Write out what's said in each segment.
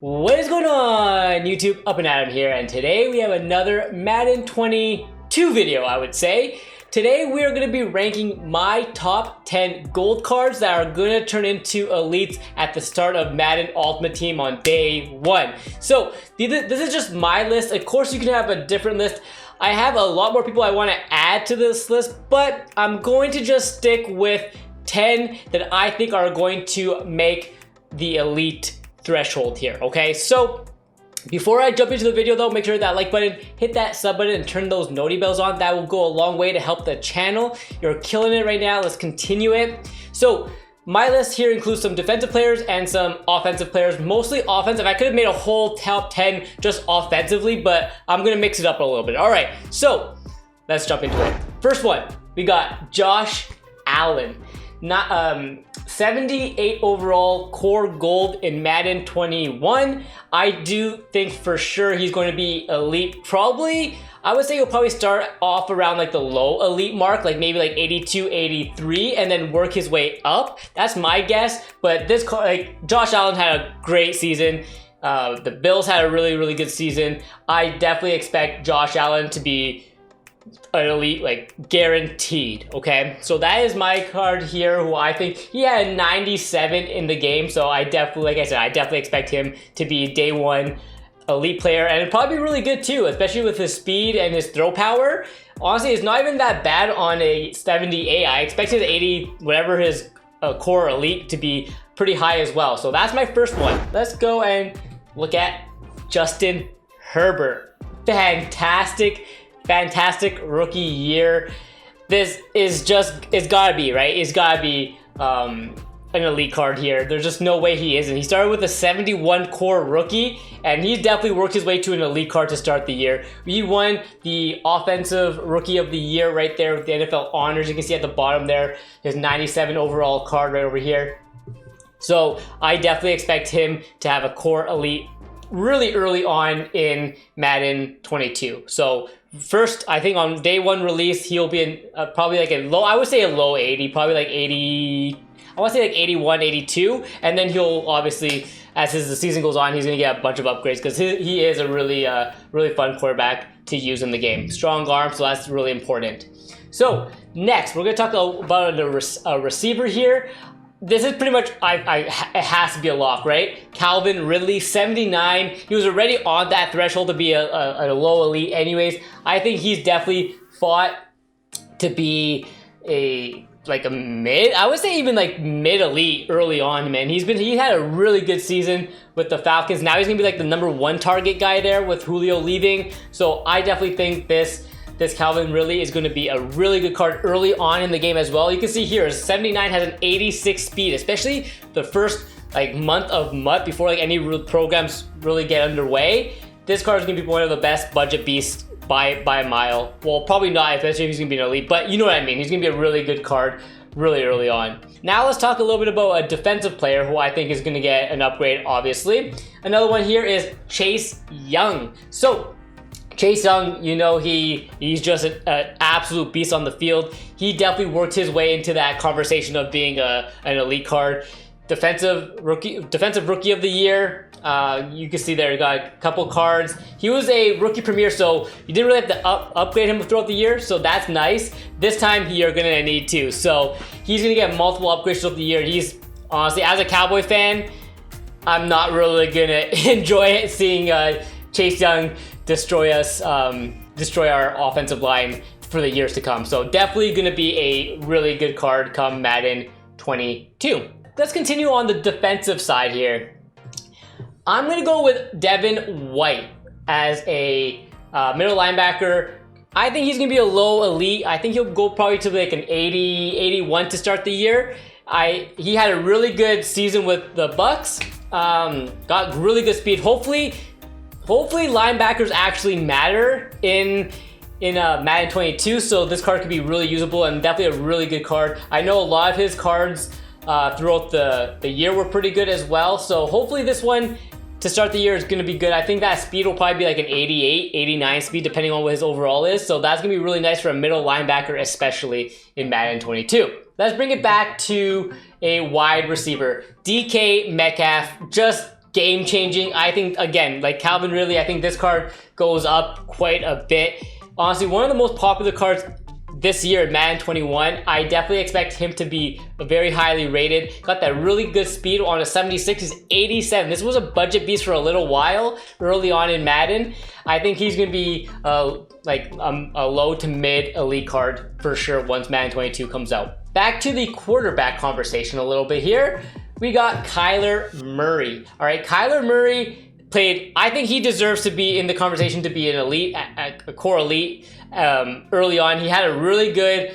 What is going on, YouTube? Up and Adam here, and today we have another Madden 22 video, I would say. Today we are going to be ranking my top 10 gold cards that are going to turn into elites at the start of Madden Ultimate Team on day 1. So this is just my list. Of course you can have a different list. I have a lot more people I want to add to this list, but I'm going to just stick with 10 that I think are going to make the elite threshold here. Okay, so before I jump into the video though, make sure that like button, hit that sub button, and turn those noti bells on. That will go a long way to help the channel. You're killing it right now. Let's continue it. So my list here includes some defensive players and some offensive players, mostly offensive. I could have made a whole top 10 just offensively, but I'm gonna mix it up a little bit. All right, so let's jump into it. First one, we got Josh Allen. 78 overall core gold in Madden 21. I do think for sure he's going to be elite. Probably, I would say he'll probably start off around like the low elite mark, like maybe like 82, 83, and then work his way up. That's my guess. But this, like, Josh Allen had a great season. The Bills had a really good season. I definitely expect Josh Allen to be an elite, like, guaranteed. Okay, so that is my card here, who I think he had 97 in the game. So I definitely, like I said, I definitely expect him to be day one elite player, and probably really good too, especially with his speed and his throw power. Honestly, it's not even that bad on a 78. I expect his 80, whatever his core elite, to be pretty high as well. So that's my first one. Let's go and look at Justin Herbert. Fantastic rookie year. This is just, it's gotta be, right? It's gotta be an elite card here. There's just no way he isn't. He started with a 71 core rookie, and he's definitely worked his way to an elite card to start the year. He won the offensive rookie of the year right there with the NFL honors. You can see at the bottom there, his 97 overall card right over here. So I definitely expect him to have a core elite really early on in Madden 22. So first, I think on day one release, he'll be in probably like a low, I would say a low 80, probably like 80, I want to say like 81, 82. And then he'll obviously, as the season goes on, he's going to get a bunch of upgrades because he is a really fun quarterback to use in the game. Strong arm, so that's really important. So next, we're going to talk about a receiver here. This is pretty much, it has to be a lock, right? Calvin Ridley, 79. He was already on that threshold to be a low elite anyways. I think he's definitely fought to be a mid, I would say even like mid elite early on, man. He had a really good season with the Falcons. Now he's gonna be like the #1 target guy there with Julio leaving. So I definitely think this Calvin Ridley is going to be a really good card early on in the game as well. You can see here, 79 has an 86 speed, especially the first like month of MUT before like any programs really get underway. This card is going to be one of the best budget beasts by a mile. Well, probably not, especially if he's going to be an elite, but you know what I mean. He's going to be a really good card really early on. Now let's talk a little bit about a defensive player who I think is going to get an upgrade, obviously. Another one here is Chase Young. So Chase Young, you know, he's just an absolute beast on the field. He definitely worked his way into that conversation of being an elite card. Defensive rookie of the year. You can see there, you got a couple cards. He was a rookie premier, so you didn't really have to upgrade him throughout the year, so that's nice. This time you're gonna need to. So he's gonna get multiple upgrades throughout the year. He's honestly, as a Cowboy fan, I'm not really gonna enjoy it seeing Chase Young destroy our offensive line for the years to come. So definitely gonna be a really good card come Madden 22. Let's continue on the defensive side here. I'm gonna go with Devin White as a middle linebacker. I think he's gonna be a low elite. I think he'll go probably to like an 80, 81 to start the year. He had a really good season with the Bucks. Got really good speed. Hopefully linebackers actually matter in Madden 22, so this card could be really usable and definitely a really good card. I know a lot of his cards throughout the year were pretty good as well, so hopefully this one to start the year is going to be good. I think that speed will probably be like an 88, 89 speed depending on what his overall is, so that's going to be really nice for a middle linebacker, especially in Madden 22. Let's bring it back to a wide receiver. DK Metcalf, just game changing. I think, again, like Calvin Ridley, I think this card goes up quite a bit. Honestly, one of the most popular cards this year at Madden 21. I definitely expect him to be very highly rated. Got that really good speed on a 76. He's 87. This was a budget beast for a little while early on in Madden. I think he's going to be like a low to mid elite card for sure once Madden 22 comes out. Back to the quarterback conversation a little bit here. We got Kyler Murray. All right, Kyler Murray played, I think he deserves to be in the conversation to be an elite, a core elite early on. He had a really good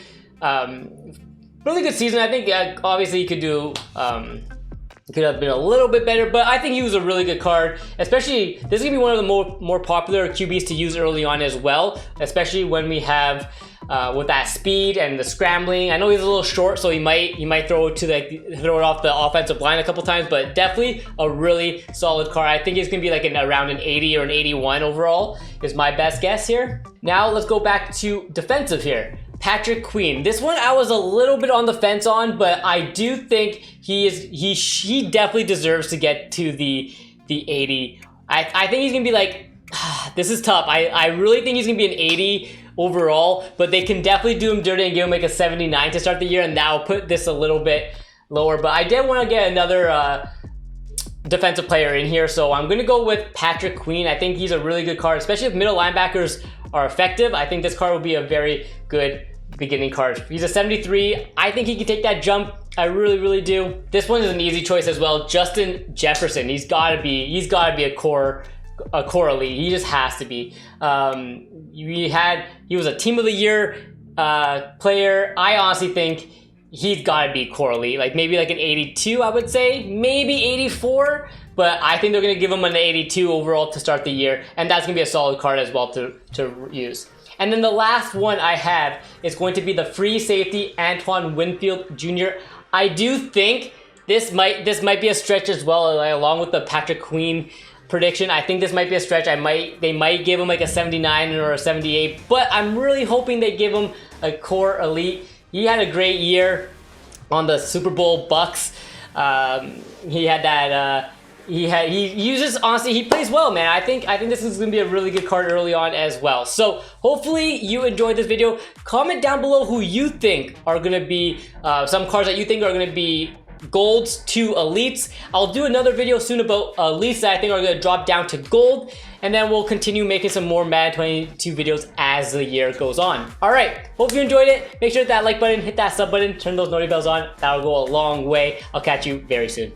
season. I think obviously he could do, could have been a little bit better, but I think he was a really good card. Especially, this is gonna be one of the more popular QBs to use early on as well, especially when we have with that speed and the scrambling. I know he's a little short, so he might throw it off the offensive line a couple times, but definitely a really solid card. I think he's gonna be like around an 80 or an 81 overall is my best guess here. Now let's go back to defensive here. Patrick Queen. This one I was a little bit on the fence on, but I do think he definitely deserves to get to the 80. I think he's gonna be like, this is tough. I really think he's gonna be an 80 overall, but they can definitely do him dirty and give him like a 79 to start the year, and that'll put this a little bit lower. But I did want to get another defensive player in here, so I'm gonna go with Patrick Queen. I think he's a really good card, especially if middle linebackers are effective. I think this card will be a very good beginning card. He's a 73. I think he can take that jump. I really do. This one is an easy choice as well. Justin Jefferson. He's gotta be a core elite. He just has to be. He was a team of the year player. I honestly think he's got to be core elite, like maybe like an 82, I would say, maybe 84, but I think they're going to give him an 82 overall to start the year, and that's going to be a solid card as well to use. And then the last one I have is going to be the free safety Antoine Winfield Jr. I do think this might be a stretch as well, along with the Patrick Queen prediction. I think this might be a stretch. They might give him like a 79 or a 78, but I'm really hoping they give him a core elite. He had a great year on the Super Bowl Bucks. He had that. He uses, honestly, he plays well, man. I think this is gonna be a really good card early on as well. So hopefully you enjoyed this video. Comment down below who you think are gonna be some cards that you think are gonna be golds to elites. I'll do another video soon about elites that I think are going to drop down to gold, and then we'll continue making some more Madden 22 videos as the year goes on. Alright, hope you enjoyed it. Make sure to hit that like button, hit that sub button, turn those notifications bells on. That'll go a long way. I'll catch you very soon.